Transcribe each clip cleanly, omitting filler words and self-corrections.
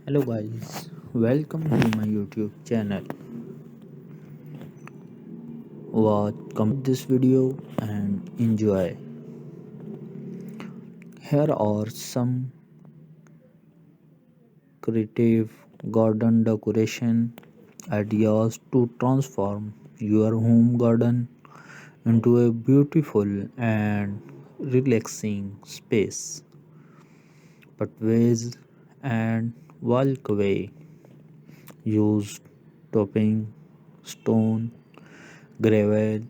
Hello guys, welcome to my YouTube channel. Watch complete this video and enjoy. Here are some creative garden decoration ideas to transform your home garden into a beautiful and relaxing space. Pathways and walkway use topping, stone, gravel,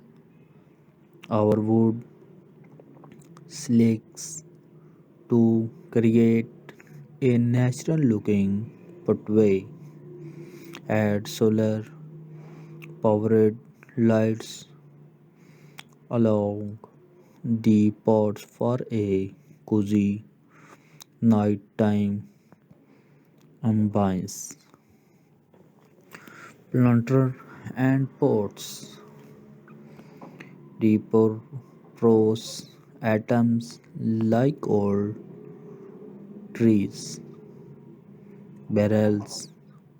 our wood, slicks to create a natural looking pathway. Add solar powered lights along the pots for a cozy nighttime ambience. Planter and pots decompose atoms like old trees, barrels,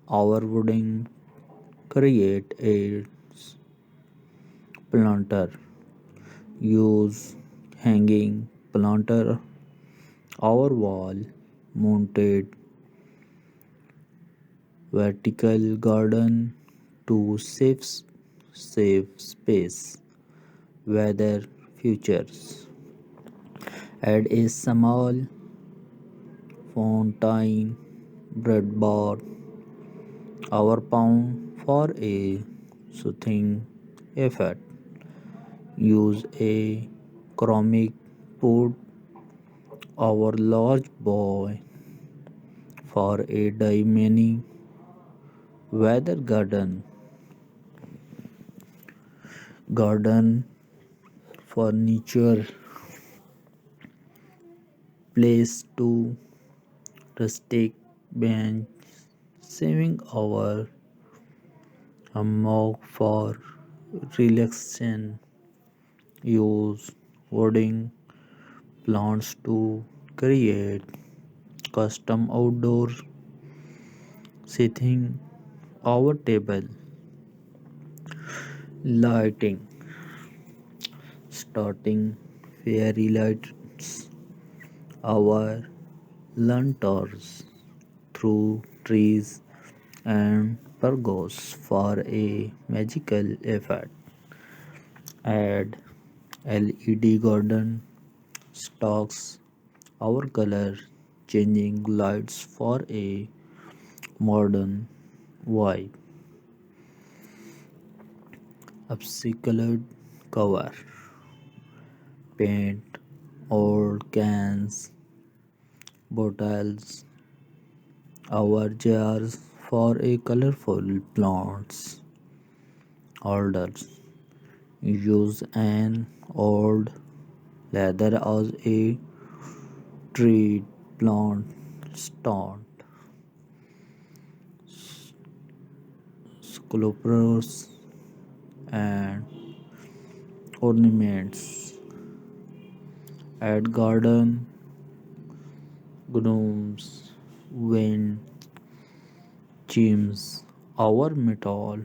our wooden create a planter. Use hanging planter or wall mounted vertical garden to save space. Weather features. Add a small fountain bread bar or pound for a soothing effect. Use a ceramic pot or large boy for a mini weather garden furniture place to rustic bench saving our hammock for relaxation. Use wooding plants to create custom outdoor seating. Our table lighting starting fairy lights our lanterns through trees and pergolas for a magical effect. Add LED garden stocks our color changing lights for a modern vibe. Upcycled cover paint old cans, bottles, our jars for a colorful plants holders. Use an old leather as a tree plant stand. Sculptures and ornaments. Add garden gnomes, wind chimes, our metal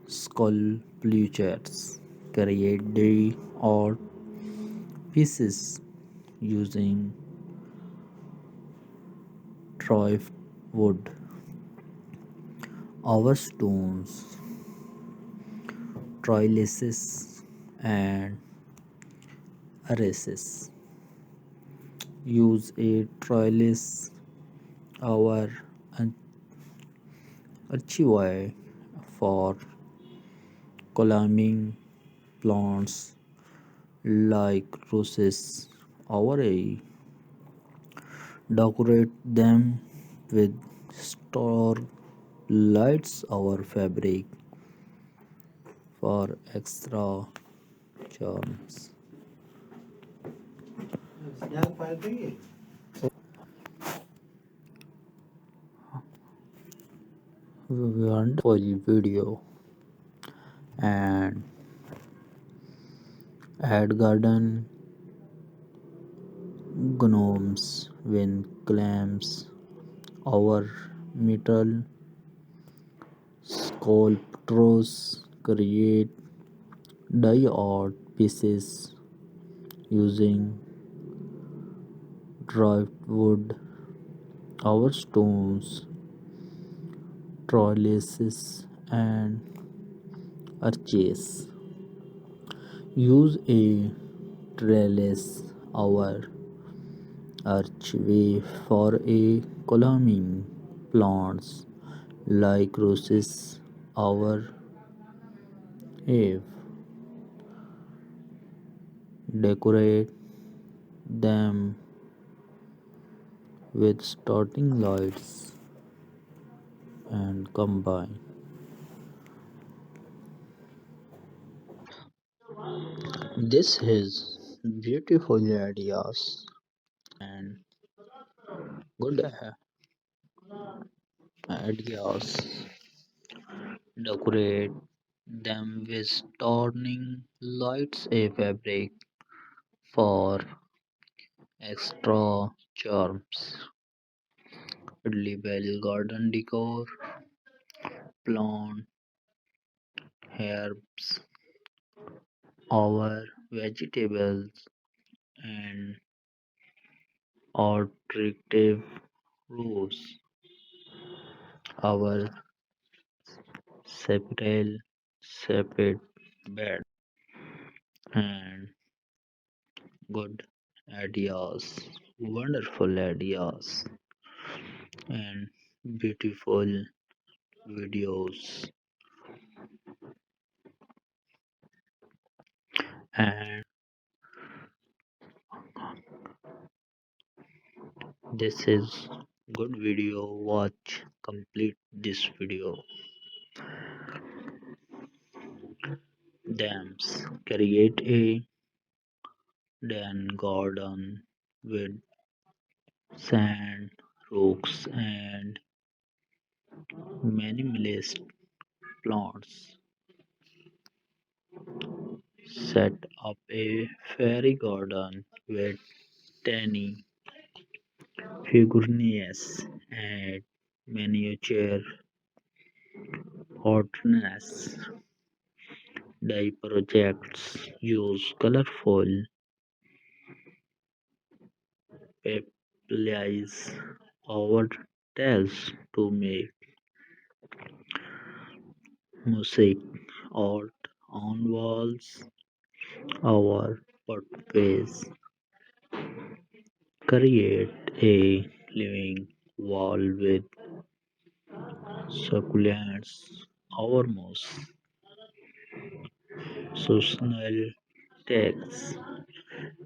sculptures. Create the art pieces using drift wood. Our stones, trellises, and arrases. Use a trellis, our archivai for climbing plants like roses. Our a decorate them with star lights. Our fabric for extra charms. Wonderful video and add garden gnomes, wind clams, Our metal sculptors create die art pieces using driftwood. Our stones, trellises, and arches use a trellis. Our archway for a climbing plants like roses. Our ave decorate them with starting lights and combine. This is beautiful ideas and good ideas. Decorate them with starting lights, a fabric for extra charms. Label garden decor, plant, herbs, our vegetables, and attractive rows. Our separate separate bed and good ideas, wonderful ideas, and beautiful videos. And this is good video. Watch complete this video. Dams create a den garden with sand, rocks, and minimalist plants. Set up a fairy garden with tiny figurines and miniature hotness. The projects use colorful papiers or tiles to make mosaic art on walls. Our pathways create a living wall with succulents. Our most seasonal texts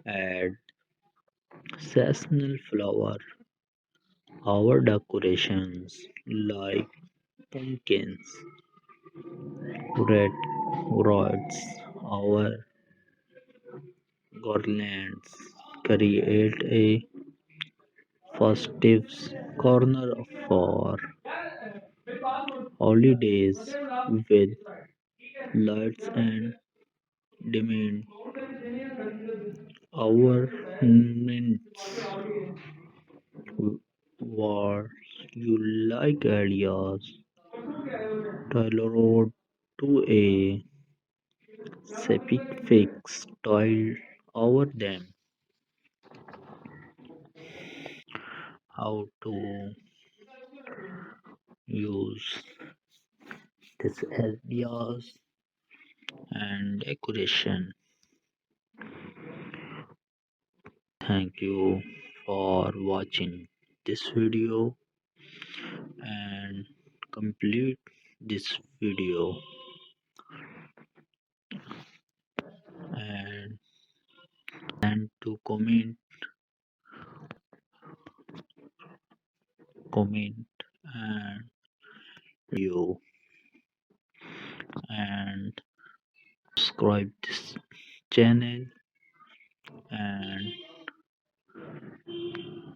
add seasonal flower. Our decorations like pumpkins, red rods, our garlands create a festive corner for holidays with lights and dimming. Our mints were you like ideas tailored to a specific style over them. How to use these ideas and decoration. Thank you for watching this video and complete this video and to comment and you and subscribe this channel and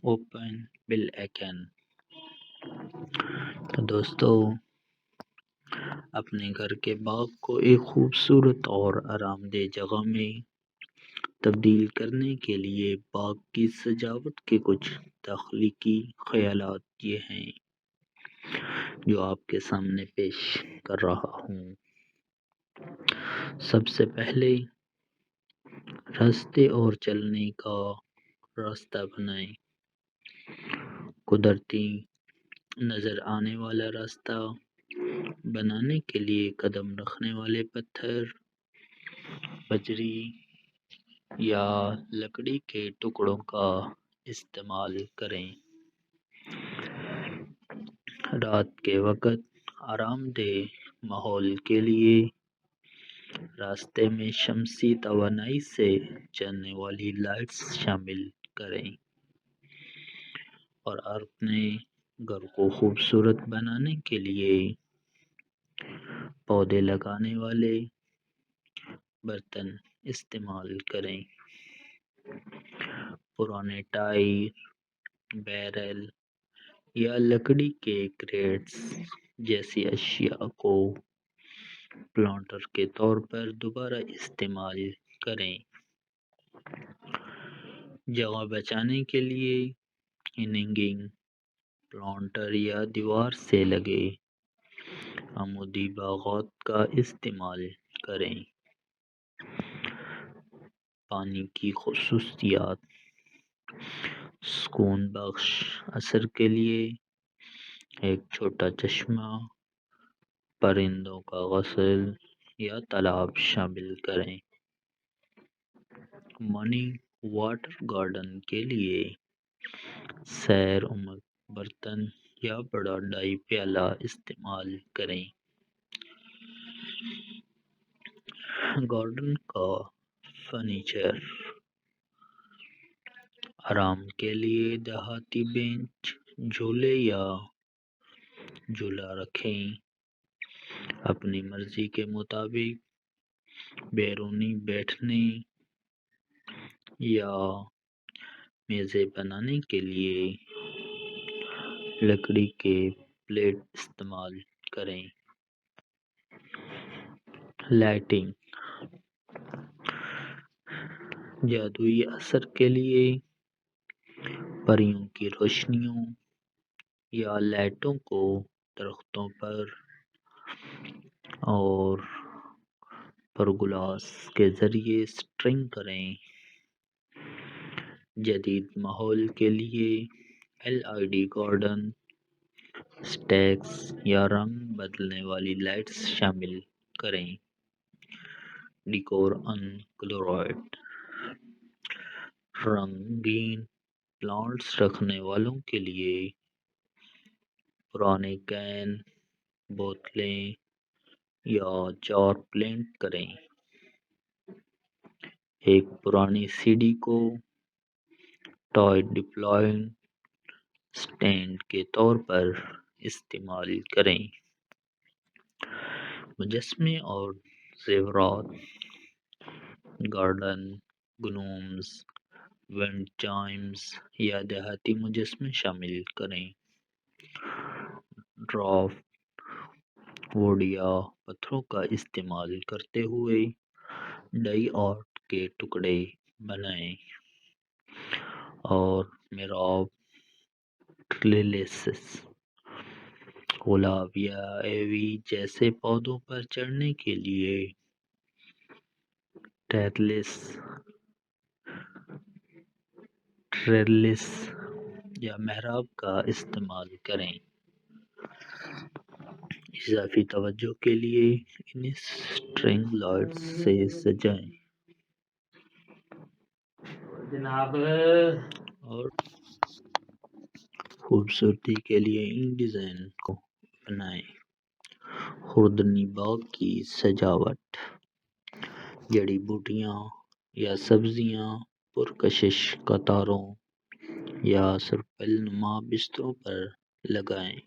open bell icon। तो दोस्तों अपने घर के बाग को एक खूबसूरत और आरामदेह जगह में تبدیل کرنے کے لیے باغ کی سجاوٹ کے کچھ تخلیقی خیالات یہ ہیں جو آپ کے سامنے پیش کر رہا ہوں۔ سب سے پہلے راستے اور چلنے کا راستہ بنائیں۔ قدرتی نظر آنے والا راستہ بنانے کے لیے قدم رکھنے والے پتھر، بجری یا لکڑی کے ٹکڑوں کا استعمال کریں۔ رات کے وقت آرام دہ ماحول کے لیے راستے میں شمسی توانائی سے چلنے والی لائٹس شامل کریں اور اپنے گھر کو خوبصورت بنانے کے لیے پودے لگانے والے برتن استعمال کریں۔ پرانے ٹائر، بیرل یا لکڑی کے کریٹس جیسی اشیاء کو پلانٹر کے طور پر دوبارہ استعمال کریں۔ جگہ بچانے کے لیے ہینگنگ پلانٹر یا دیوار سے لگے عمودی باغات کا استعمال کریں۔ پانی کی خصوصیات: سکون بخش اثر کے لیے ایک چھوٹا چشمہ، پرندوں کا غسل یا تالاب شامل کریں۔ منی واٹر گارڈن کے لیے سیر عمر برتن یا بڑا ڈائی پیالہ استعمال کریں۔ گارڈن کا فرنیچر: آرام کے لیے دیہاتی بینچ، جھولے یا جھولا رکھیں۔ اپنی مرضی کے مطابق بیرونی بیٹھنے یا میزیں بنانے کے لیے لکڑی کے پلیٹ استعمال کریں۔ لائٹنگ: جادوئی اثر کے لیے پریوں کی روشنیوں یا لائٹوں کو درختوں پر اور پرگلاس کے ذریعے سٹرنگ کریں۔ جدید ماحول کے لیے LED گارڈن اسٹیکس یا رنگ بدلنے والی لائٹس شامل کریں۔ ڈیکور کلوراइड: رنگین پلانٹس رکھنے والوں کے لیے پرانے کین، بوتلیں یا جار پینٹ کریں۔ ایک پرانی CD کو ٹوائے ڈپلوئنگ اسٹینڈ کے طور پر استعمال کریں۔ مجسمے اور زیورات: گارڈن گنومز، ونڈ چائمز یا دیہاتی مجسمے شامل کریں۔ ڈرافٹ ووڈ یا پتھروں کا استعمال کرتے ہوئے ڈائی آرٹ کے ٹکڑے بنائیں اور محراب ٹریلسز، گلاب یا ایوی جیسے پودوں پر چڑھنے کے لیے ٹریلس یا محراب کا استعمال کریں۔ اضافی توجہ کے لیے انہیں سٹرنگ لائٹس سے سجائیں اور خوبصورتی کے لیے ان ڈیزائن کو بنائیں۔ خوردنی باغ کی سجاوٹ: جڑی بوٹیاں یا سبزیاں پرکشش قطاروں یا سرپل نما بستروں پر لگائیں۔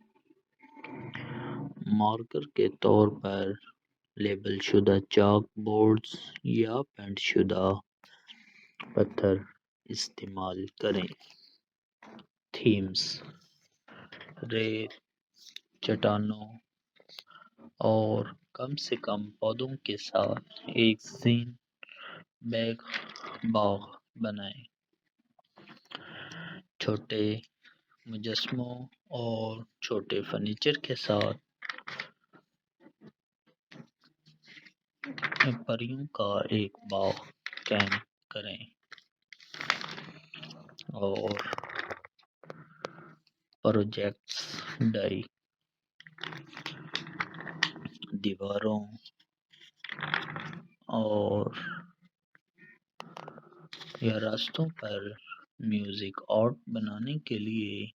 مارکر کے طور پر لیبل شدہ چاک بورڈز یا پینٹ شدہ پتھر استعمال کریں۔ تھیمز: ریت، چٹانوں اور کم سے کم پودوں کے ساتھ ایک زین بیگ बाग बनाएं। छोटे मुजस्मों और छोटे फर्नीचर के साथ परियों का एक बाग कैम करें और प्रोजेक्ट्स डाई दीवारों और या रास्तों पर म्यूजिक आर्ट बनाने के लिए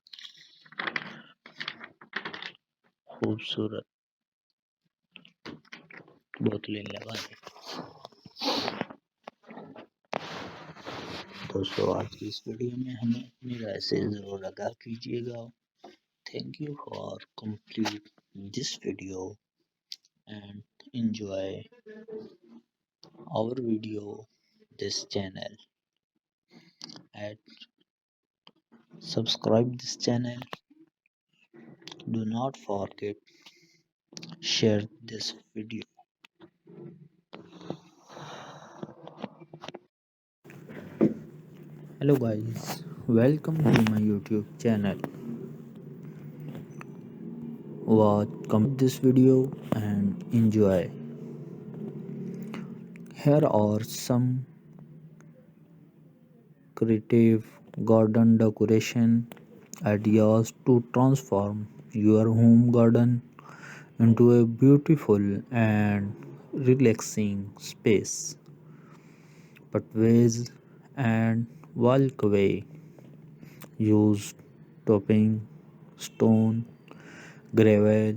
खूबसूरत बोतलें लगाएं। दोस्तों, आज की इस वीडियो में हमें अपनी राय से ज़रूर आगाह कीजिएगा। Thank you for complete this video and enjoy our video this channel and subscribe this channel. Do not forget share this video. Hello guys, welcome to my YouTube channel. Watch complete this video and enjoy. Here are some creative garden decoration ideas to transform your home garden into a beautiful and relaxing space. Pathways and walkway use topping, stone, gravel,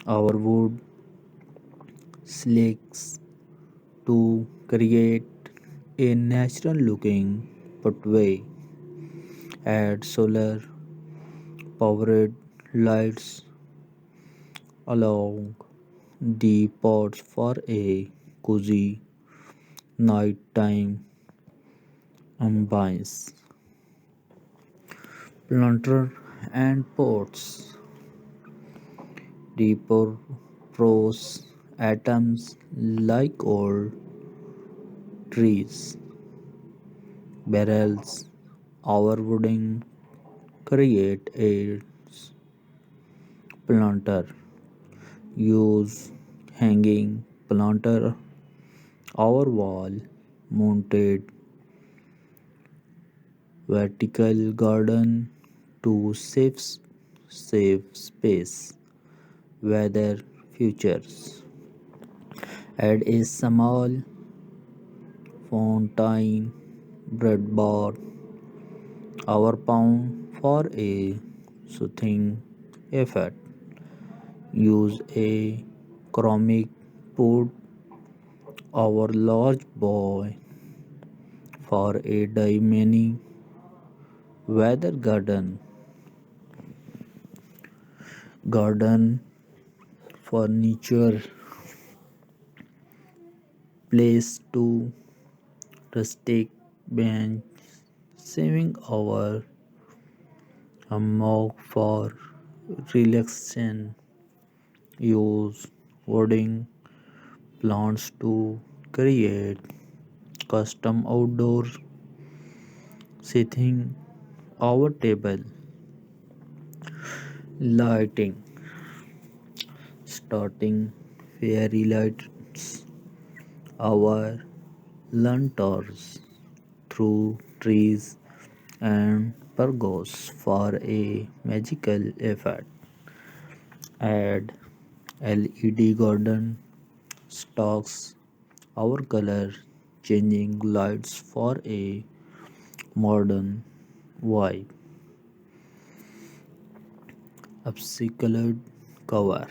or wood slicks to create a natural looking pathway. Add solar powered lights along the pods for a cozy nighttime ambience. Planter and pots repurpose atoms like old trees, barrels, or wooden create a planter. Use hanging planter or wall mounted vertical garden to save space. Weather features. Add a small fountain breadboard or pound for a soothing effect. Use a ceramic pot or large bowl for a mini weather garden furniture place to rustic bench saving our hammock for relaxation. Use wooding plants to create custom outdoor seating. Our table lighting starting fairy lights our lanterns through trees and pergolas for a magical effect. Add LED garden stocks our color changing lights for a modern vibe. Upcycled cover